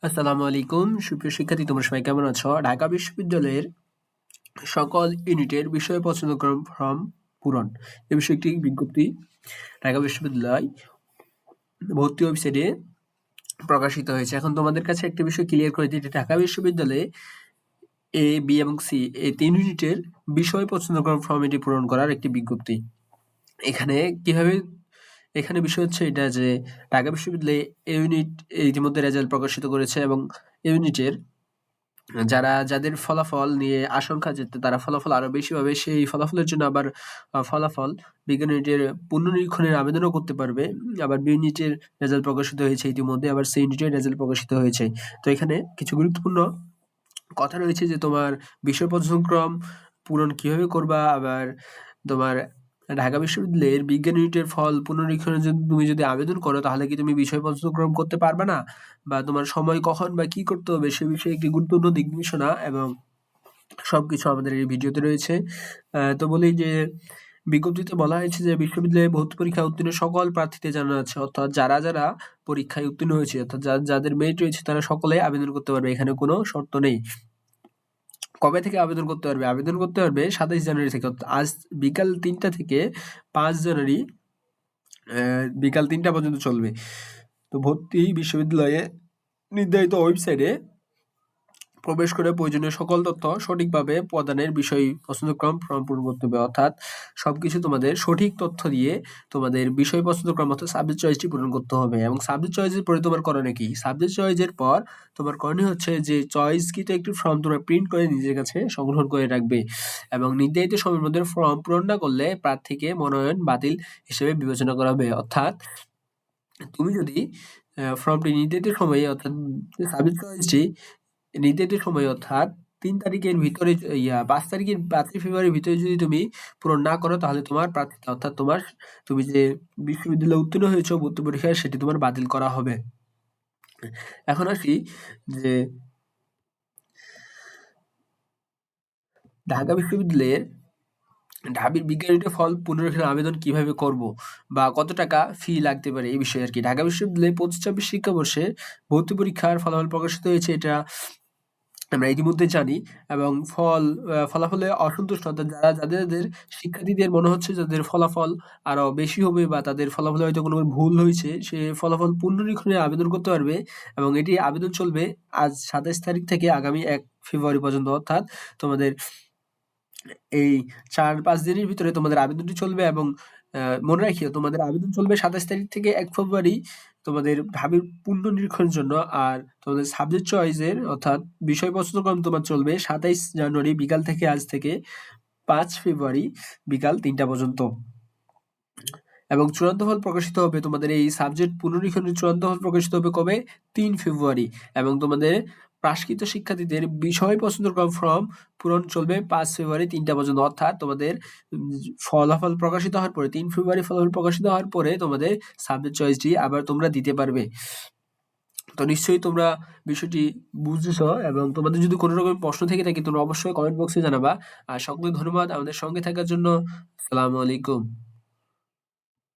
আসসালামু আলাইকুম সুপ্রিয় শিক্ষার্থী, তোমরা সবাই কেমন আছো? ঢাকা বিশ্ববিদ্যালয়ের সকল ইউনিটের বিষয় পছন্দক্রম ফর্ম পূরণ এ বিষয়ে একটি বিজ্ঞপ্তি ঢাকা বিশ্ববিদ্যালয় ভর্তি ওয়েবসাইটে প্রকাশিত হয়েছে। এখন তোমাদের কাছে একটা বিষয় ক্লিয়ার করে দিই, ঢাকা বিশ্ববিদ্যালয়ে এ, বি এবং সি এই 3 ইউনিটের বিষয় পছন্দক্রম ফর্ম এটি পূরণ করার একটি বিজ্ঞপ্তি। এখানে বিষয় হচ্ছে এটা যে ঢাকা বিশ্ববিদ্যালয়ে এ ইউনিট ইতিমধ্যে রেজাল্ট প্রকাশিত করেছে এবং ইউনিটের যাদের ফলাফল নিয়ে আশঙ্কা যেতে তারা ফলাফল আরো বেশি পাবে, সেই ফলাফলের জন্য আবার ফলাফল বিজ্ঞান ইউনিটের পুনর্নিরীক্ষণের আবেদনও করতে পারবে। আবার বি ইউনিটের রেজাল্ট প্রকাশিত হয়েছে ইতিমধ্যে, আবার সি ইউনিটের রেজাল্ট প্রকাশিত হয়েছে। তো এখানে কিছু গুরুত্বপূর্ণ কথা রয়েছে যে তোমার বিষয় পছন্দক্রম পূরণ কিভাবে করবা, আবার তোমার ঢাকা বিশ্ববিদ্যালয়ের বিজ্ঞান ইউনিটের ফল পুনরীক্ষণের জন্য তুমি যদি আবেদন করো তাহলে কি তুমি বিষয় পছন্দক্রম করতে পারবে না, বা তোমার সময় কখন বা কি করতে হবে সে বিষয়ে একটি গুরুত্বপূর্ণ দিক নির্দেশনা এবং সবকিছু আমাদের এই ভিডিওতে রয়েছে। তো বলি যে বিজ্ঞপ্তিতে বলা হয়েছে যে বিশ্ববিদ্যালয়ে ভর্তি পরীক্ষায় উত্তীর্ণ সকল প্রার্থীদের জানানো আছে, অর্থাৎ যারা পরীক্ষায় উত্তীর্ণ হয়েছে, অর্থাৎ যাদের মেরিট রয়েছে তারা সকলে আবেদন করতে পারবে, এখানে কোনো শর্ত নেই। কবে থেকে আবেদন করতে পারবে? আবেদন করতে পারবে 27 জানুয়ারি থেকে, অর্থাৎ আজ বিকাল 3টা থেকে 5 জানুয়ারি বিকাল 3টা পর্যন্ত চলবে। তো ভর্তি বিশ্ববিদ্যালয়ে নির্ধারিত ওয়েবসাইটে প্রবেশ করে প্রয়োজনীয় সকল তথ্য সঠিকভাবে প্রদানের বিষয় পছন্দক্রম ফর্ম পূরণ করতে হবে, অর্থাৎ সবকিছু তোমাদের সঠিক তথ্য দিয়ে তোমাদের বিষয় পছন্দক্রম অর্থাৎ সাবজেক্ট চয়েসটি পূরণ করতে হবে। এবং সাবজেক্ট চয়েসের পরে তোমার করণীয় কি? সাবজেক্ট চয়েসের পর তোমার করণীয় হচ্ছে যে চয়েসকৃত একটি ফর্ম তোমরা প্রিন্ট করে নিজের কাছে সংগ্রহ করে রাখবে, এবং নির্ধারিত সময়ের মধ্যে ফর্ম পূরণ না করলে প্রার্থীকে মনোনয়ন বাতিল হিসেবে বিবেচনা করা হবে। অর্থাৎ তুমি যদি ফর্মটি নির্ধারিত সময়ে, অর্থাৎ সাবজেক্ট চয়েসটি নির্ধারিত সময় অর্থাৎ 3 তারিখের ভিতরে 5 ফেব্রুয়ারির ভিতরে যদি তুমি পূরণ না করো তাহলে তোমার প্রার্থিতা, অর্থাৎ তুমি যে বিশ্ববিদ্যালয়ে উত্তীর্ণ হয়েছো ভর্তি পরীক্ষায় সেটি তোমার বাতিল করা হবে। এখন আসি যে ঢাকা বিশ্ববিদ্যালয়ের ঢাবির বিজ্ঞান ইউনিটের ফল পুনরীক্ষণের আবেদন কিভাবে করব বা কত টাকা ফি লাগতে পারে এই বিষয়ে আর কি। ঢাকা বিশ্ববিদ্যালয়ে 25-26 শিক্ষাবর্ষে ভর্তি পরীক্ষার ফলাফল প্রকাশিত হয়েছে, এটা আমরা ইতিমধ্যে জানি। এবং ফলাফলে অসন্তুষ্ট, অর্থাৎ যাদের শিক্ষার্থীদের মনে হচ্ছে যাদের ফলাফল আরো বেশি হবে বা তাদের ফলাফলে হয়তো কোনো ভুল হয়েছে, সে ফলাফল পুনরীক্ষণের আবেদন করতে পারবে। এবং এটি আবেদন চলবে আজ 27 তারিখ থেকে আগামী 1 ফেব্রুয়ারি পর্যন্ত, অর্থাৎ তোমাদের এই 4-5 দিনের ভিতরে তোমাদের আবেদনটি চলবে। এবং মনে রাখিও তোমাদের আবেদন চলবে 27 তারিখ থেকে 1 ফেব্রুয়ারি তোমাদের ঢাবির পুনর্নিরীক্ষণের জন্য। আর তোমাদের সাবজেক্ট চয়েসের অর্থাৎ বিষয় পছন্দক্রম তোমার চলবে 27 জানুয়ারি বিকাল থেকে আজ থেকে 5 ফেব্রুয়ারি বিকাল 3টা পর্যন্ত। এবং চূড়ান্ত ফল প্রকাশিত হবে তোমাদের এই সাবজেক্ট পুনরীক্ষণের চূড়ান্ত ফল প্রকাশিত হবে কবে? 3 ফেব্রুয়ারি। এবং তোমাদের প্রাশকৃত শিক্ষার্থীদের বিষয় পছন্দক্রম ফর্ম পূরণ চলবে 5 ফেব্রুয়ারি 3টা পর্যন্ত, অর্থাৎ তোমাদের ফলাফল প্রকাশিত হওয়ার পরে 3 ফেব্রুয়ারি ফলাফল প্রকাশিত হওয়ার পরে তোমাদের সাবজেক্ট চয়েসটি আবার তোমরা দিতে পারবে। তো নিশ্চয়ই তোমরা বিষয়টি বুঝেছো, এবং তোমাদের যদি কোনো রকম প্রশ্ন থেকে থাকে তোমরা অবশ্যই কমেন্ট বক্সে জানাবা। আর সকলকে ধন্যবাদ আমাদের সঙ্গে থাকার জন্য। আসসালামু আলাইকুম।